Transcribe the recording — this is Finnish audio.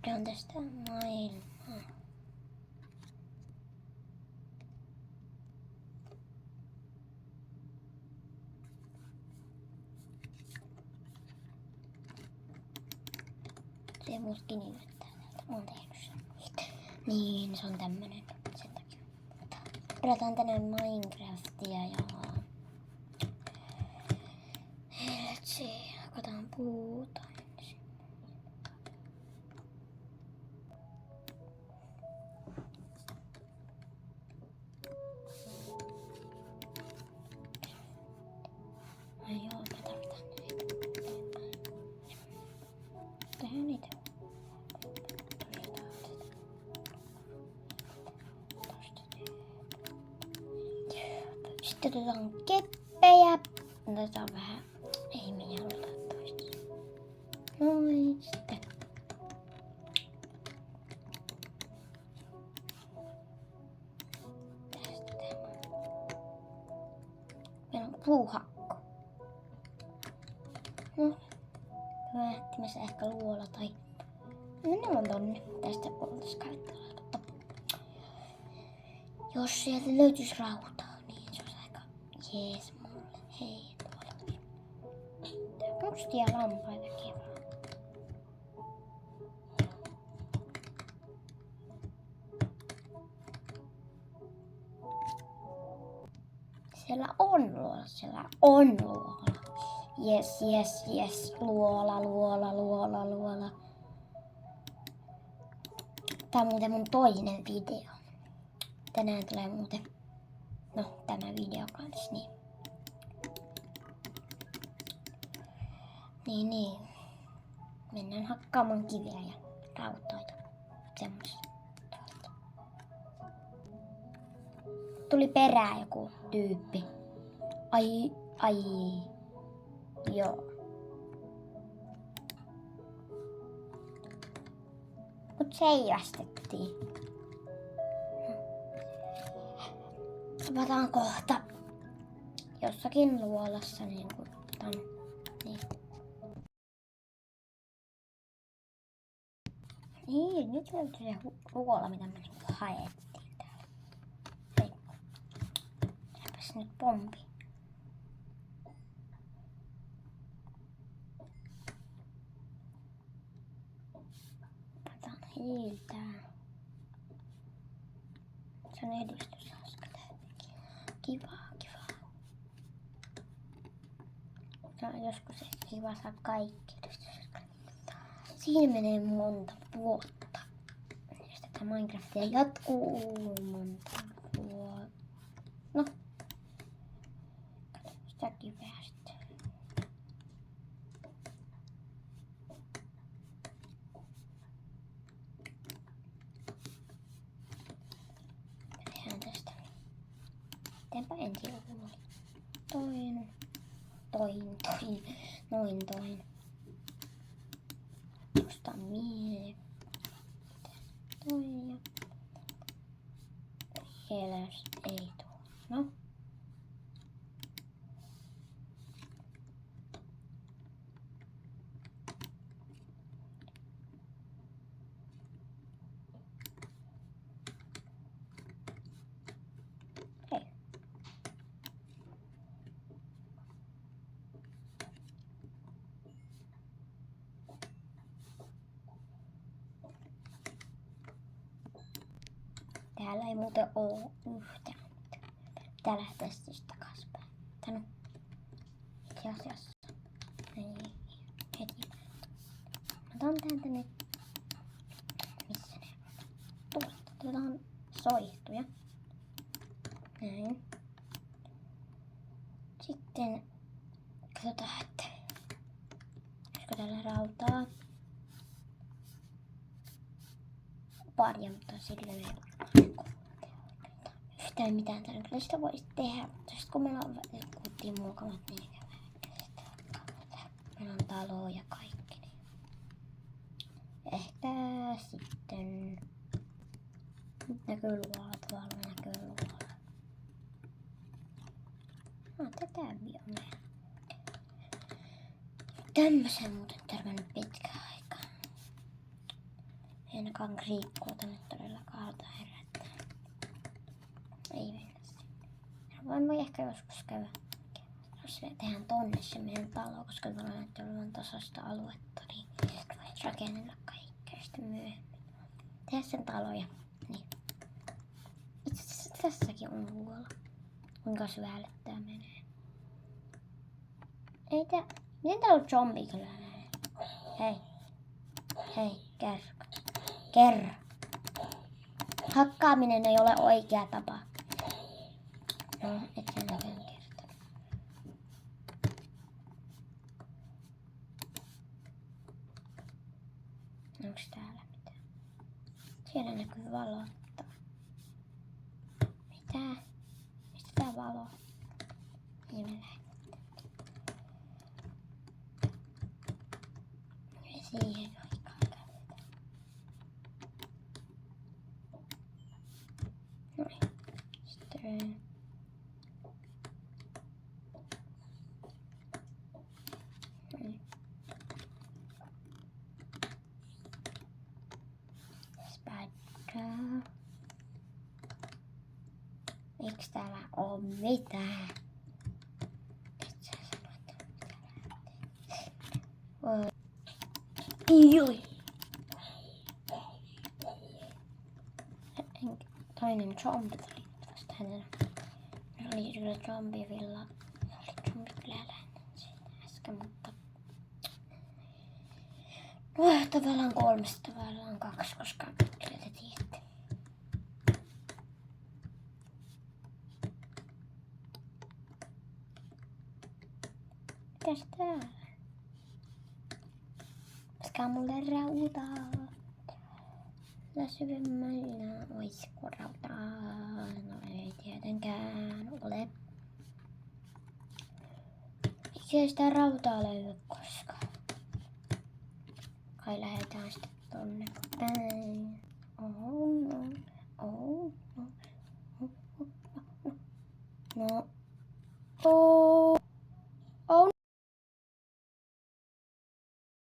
on tästä maailmaa. Se muutkin näyttää täältä. Mä oon tehnyt sen. Niin, se on tämmönen. Sen takia. Pelataan tänään Minecraftia ja... Let's see. Hakataan puuta ensin. Ai joo, me tarvitaan näitä. Tehdään niitä. Sitten otetaan keppejä. Otetaan vähän. Ei minä ota toista. Noin sitten. Tästä tämä. Meillä on puuhakko. No. Lähtimässä ehkä luola tai... Mennään tonne. Tästä voitaisiin käyttää. Jos sieltä löytyisi rautaa, niin se olisi aika jees mulle. Hei, tuolla. Mustia lampaitakin vaan. Siellä on luola, siellä on luola. Jes, jes, jes. Luola, luola, luola, luola. Tää on muuten mun toinen video. Tänään tulee muuten, no tämä video kans, niin. Mennään hakkaamaan kiviä ja rautaita. Semmoista. Tuli perään joku tyyppi. Ai. Joo. Mut seivästettiin. Avataan kohta jossakin luolassa niin kuin tämän. Niin, nyt löytyy se luola, mitä me niinku haettiin täällä. Hei. Tehdäänpäs nyt pompi. Otetaan hiiltä. Se on edistysaskel. Kivaa. Se on joskus kiva saa kaikki edistysaskel. Siinä menee monta vuotta. Ja tätä Minecraftia jatkuu monta vuotta. No. Katso sitä kiveä sitten. Tehdään tästä. Teenpä ensin toin. Tuosta mie. Toi ja... Helers ei tuu. No. Hei. Täällä ei muuten oo yhtään. Pitää lähteä siis takaspäin. Tano. Itse asiassa. Ei. Heti. Otan täältä nyt. Missä ne? Tuolta. Otetaan soihtuja. Näin. Sitten katsotaan, että olisiko täällä rautaa. Paljon, mutta sillä ei ole yhtään mitään täällä. Kyllä sitä voisi tehdä, mutta sitten kun meillä on kotiin muokamat, niin meillä on talo ja kaikki. Niin ehkä sitten näkyy luola, tuolla näkyy luola. No, tätä biomea. Tämmöisen muuten törmännyt pitkään aikaan. ainakaan kriikkuu tänne todellakaan haluta herättää. Ei mennä sinne. Voi ehkä joskus käydä. Jos tehdään tonne se meidän talo, koska tuolla näyttää olevan tasasta aluetta, niin voi rakennella kaikkea sitten myöhemmin. Tehdä sen taloja. Niin. Itse asiassa tässäkin on luola. Kuinka syvälle tää menee? Ei tää... Miten täällä on zombi kyllä näin? Hei. Hei, kerro. Hakkaaminen ei ole oikea tapa. No, et sä näkään kertonut. Onks täällä mitään? Siellä näkyy valotta. Mitä? Mistä tää valo? Niin me lähdetään. Siihen aikaan käydetään. Noin. Sitten... Spider. Eiks täällä oo mitään? Et sä sano, että mitään. Ioi. Toinen zombi tuli vasta hänellä. Se oli kyllä zombivilla. Se oli zombikyläläinen siinä äsken, mutta... No, tavallaan 3, tavallaan 2, koska kyllä te tiedätte. Mitäs täällä? Paskaa mulle rautaa. Ja syvemmällä oisko rautaa? No ei tietenkään ole. Miksi sitä rautaa löydy koskaan? Kai lähdetään sitten tonne päin. No.